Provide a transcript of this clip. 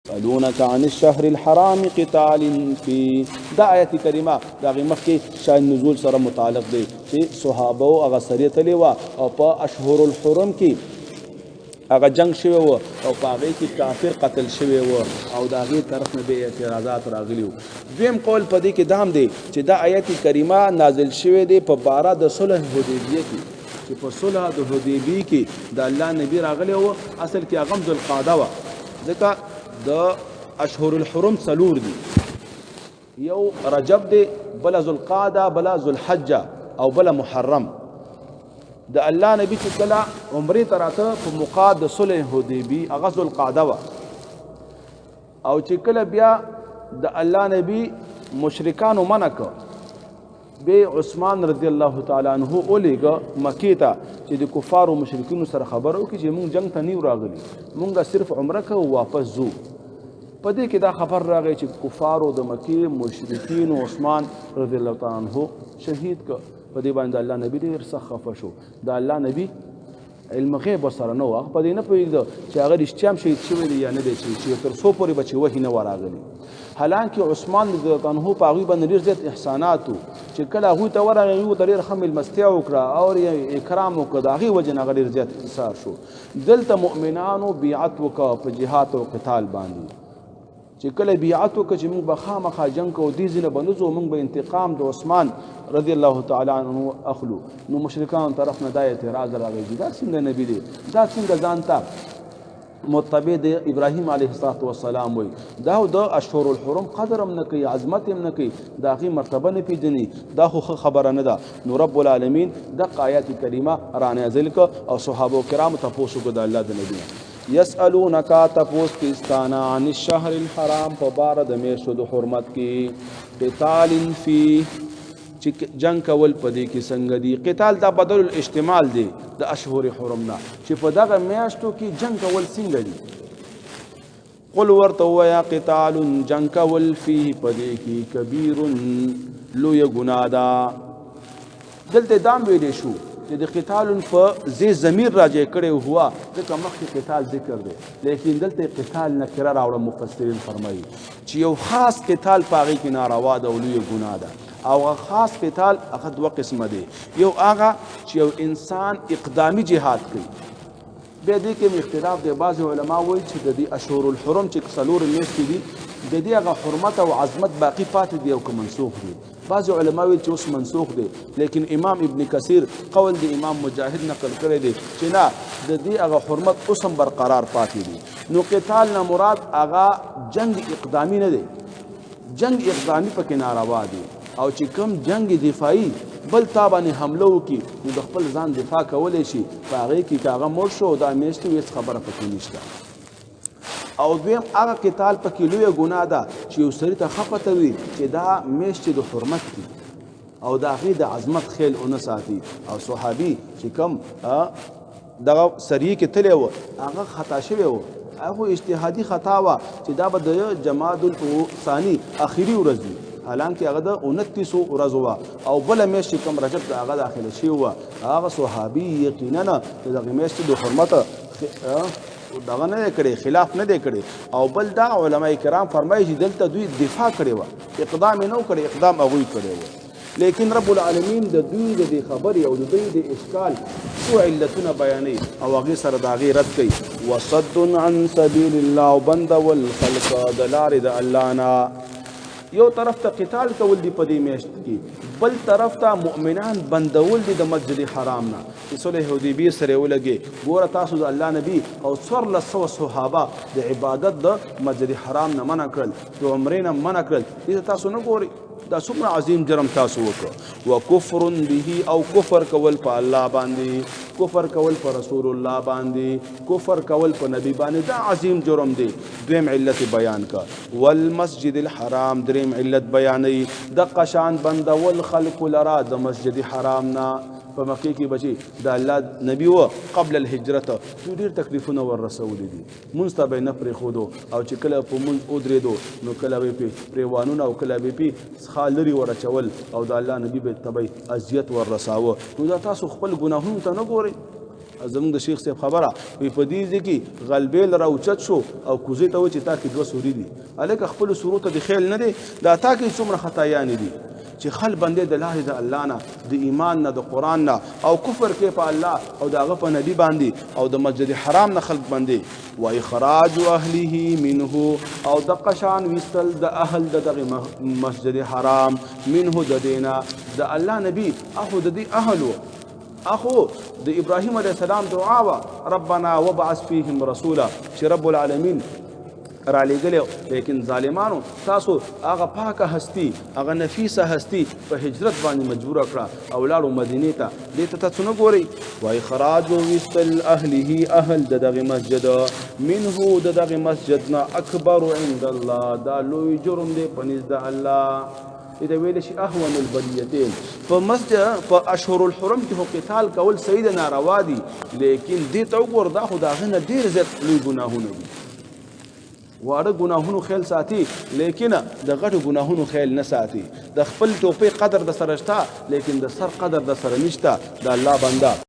يسألونك عن الشهر الحرام قتال فيه. دا آیت کریمه دا غي مخکې شان نزول سره متعلق دی چې صحابه او هغه سریه تللی وه او په اشهر الحرم کې هغه جنگ شوی و او په هغې کې کافر قتل شوی و او د هغې طرف نه به اعتراضات راغلي وو. دویم قول په دې کې دا هم دی چې دا آیت کریمه نازل شوی دی په باره د صلح حدیبیه کې چې په صلح د حدیبیې کې د الله نبی راغلی و. اصل کې هغه ذوالقعده وه ځکه د اشهر الحرم څلور دي، یو رجب دی، بله ذوالقعده، بله ذوالحجه او بله محرم. د الله نبی چې کله عمرې ته راته په موقع د صلح حدیبی هغه ذوالقعده وه او چې کله بیا د الله نبی مشرکانو منع کړ بے عثمان رضی الله تعالی عنہ اولیګه مکی ته چې د کفارو مشرکینو سره خبرو کې چې مونږ جنگ ته نیو راغلي، مونږ صرف عمره کوو واپس ځو. په دې کې دا خبر راغی چې کفارو د مکی مشرکین عثمان رضی الله تعالی عنہ شهید ک. په دې باندې الله نبی ډېر سخت خفه شو. د الله نبی علم غیب سره نه و، هغه په دې نه پوهېده چې هغه رښتیا هم شهید شوی دی یا نه دی، چې تر څو پورې به چې وحي نه وراغلی. حالانکه عثمان رضی الله عنه په هغوی باندې ډېر زیات احسانات و چې کله هغوی ته ورغی هغوی ته ډېر ښه مېلمستیا وکړه او اکرام وکړه، د هغې وجې نه هغه ډېر زیات انتصار شو. دلته مؤمنانو بیعت وکړه په جهاد او قتال باندې چې کله بیعت وکړه چې موږ به خامخا جنګ کوو، دې ځینې به نه ځو، موږ به انتقام د عثمان رضی الله تعالی عنه اخلو. نو مشرکانو طرف نه دا اعتراض راغی چې دا څنګه نبی دی، دا څنګه ځان ته متبع د ابراهیم علیه السلام وای، دا د اشهر الحرم قدر هم نه کوي، عظمت هم نه کوي، د هغې مرتبه نه پیژني، دا خو ښه خبره نه ده. نو رب العالمین دغه آیات کریمه رانازل کړه او صحابه کرامو تپوس وکړه د الله د نبي نه. یسألونک تپوس کیستانه عن الشهر الحرام په باره د میاشتو د حرمت کې، قتال فی چې جنگ کول په دې کې څنګه دي. قتال دا بدل الاجتمال دی د اشهر حرم نه چې په دغه میاشتو کې جنگ کول څنګه دي. قل ورته ووایه قتال جنگ کول فيه په دې کې کبیر لویه ګناه ده. دلته دام ویلی شو چې د قتال په زی ضمیر راجع کړی هوا ځکه مخکې قتال ذکر دی، لیکن دلته قتال نکره راوړه. مفسرین فرمایي چې یو خاص قتال په هغې کې ناروا ده او لویه ګناه ده او خاص قتال هغه دوه قسمه دی. یو هغه چې یو انسان اقدامي جهاد کوي، بیا دې کې اختلاف دی. بعض علما وایي چې د دې اشهر الحرم چې څلور میاشتې دي د دې هغه حرمت او عظمت باقي پاتې دی او که منسوخ دی. بعض علما وایي چې اوس منسوخ دی، لیکن امام ابن کثیر قول د امام مجاهد نقل کړی دی چې نه د دې هغه حرمت اوس هم برقرار پاتې دی. نو قتال نه مراد هغه جنگ اقدامي نه دی، جنگ اقدامي پکې ناروا دی. او چې کوم جنگ دفاعي بل تا باندې حمله وکړي نو د خپل ځان دفاع کولی شي، په هغې کې که هغه مړ شو دا میاشتې هېڅ خبره پکې نشته. او دویم هغه قتال پکې لویه ګناه ده چې یو سړي ته ښه پته وي چې دا میاشتې د حرمت دي او د هغې د عظمت خیل ونه ساتي. او صحابي چې کوم دغه سریې کې تللی و هغه خطا شوی و، هغه اجتهادي خطا وه چې دا به د جماد الثاني اخري ورځ وي، حالانکه هغه د 29 ورځو وه او بله میاشت چې کوم رجب ته هغه داخله شوې وه. هغه صحابي یقینا د دغې میاشتې د حرمت دغه نه دی کړی، خلاف نه دی کړی. او بل دا علما کرام فرمایي چې دلته دوی دفاع کړې وه، اقدام یې نه و کړی، اقدام هغوی کړی و. لیکن رب العالمین د دوی د دې خبرې او د دوی د اشکال څو علتونه بیانوي او هغې سره د هغې رد کوي. وصد عن سبیل الله او بندول خلق د لارې د الله نه. یو طرف ته قتال کول دی په دې میاشت کې، بل طرف ته مؤمنان بندول دي د مسجد حرام نه چې صلح حدیبیې سره ولګي. ګوره تاسو د الله نبی او 1400 صحابه د عبادت د مسجد حرام نه منع کړل، د عمرې نه منع کړل. دې تاسو نه ګورئ دا څومره عظیم جرم تاسو وکړه. وکفر به او کفر کول په الله باندې، کفر کول په رسول الله باندې، کفر کول په نبی باندې، دا عظیم جرم دی. دویم علت بیان کا. والمسجد الحرام دریم علت بیانوي د قشان بندول خلق لرا د مسجد حرام نه. په مکې کې بچي د الله نبی و قبل الهجرت دوی ډېر تکلیفونه ور رسولي دي، مونځ ته به یې نه پرېښودو او چې کله په مونځ ودرېدو نو کله به یې پرې پرېوانونه او کله به یې پرې څښا لرې ور اچول او د الله نبي به ته به اذیت ور رساوه. نو دا تاسو خپل ګناهونو ته نه ګورئ، زموږ د شیخ صاحب خبره وي په دې ځای کې غلبیل راوچت شو او کوزې ته و چې تا کې دوه سوري دي هلکه خپلو سورو ته د خیل نه دی دا تا کې څومره خطایانې دي چې خل بندې د لارې د الله نه د ایمان نه د قرآن نه او کفر کې په الله او د هغه په نبي باندې او د مسجد حرام نه خلق باندې و اخراج اهله منه او د قشان ویستل د اهل د دغه مسجد حرام منه د دینا د الله نبی اخو د دې اهلو اخو د ابراهیم علیه السلام دعا وا ربنا وبعث فيهم رسولا چې رب العالمین را لېږلی لیکن ظالمانو تاسو هغه پاکه هستی هغه نفیسه هستی په هجرت باندې مجبوره کړه او لاړو مدینې ته دې ته تاسو نه ګورئ وایي خراج ویستل اهله اهل د دغه مسجد منه د دغه مسجد نه اکبر عند الله دا لوی جرم دی په نزد الله اذا ویل شي اهون البلیتین په مسجد په اشهر الحرم کې هو قتال کول صحیح ناروا دي لیکن دې ته وګور دا خو د هغه نه ډېر زیات لوی ګناهونه دي واړه ګناهونو خیال ساتي لیکن د غټو ګناهونو خیال نه ساتي د خپل ټوپۍ قدر د سره شته لیکن د سر قدر د سره نشته د الله بنده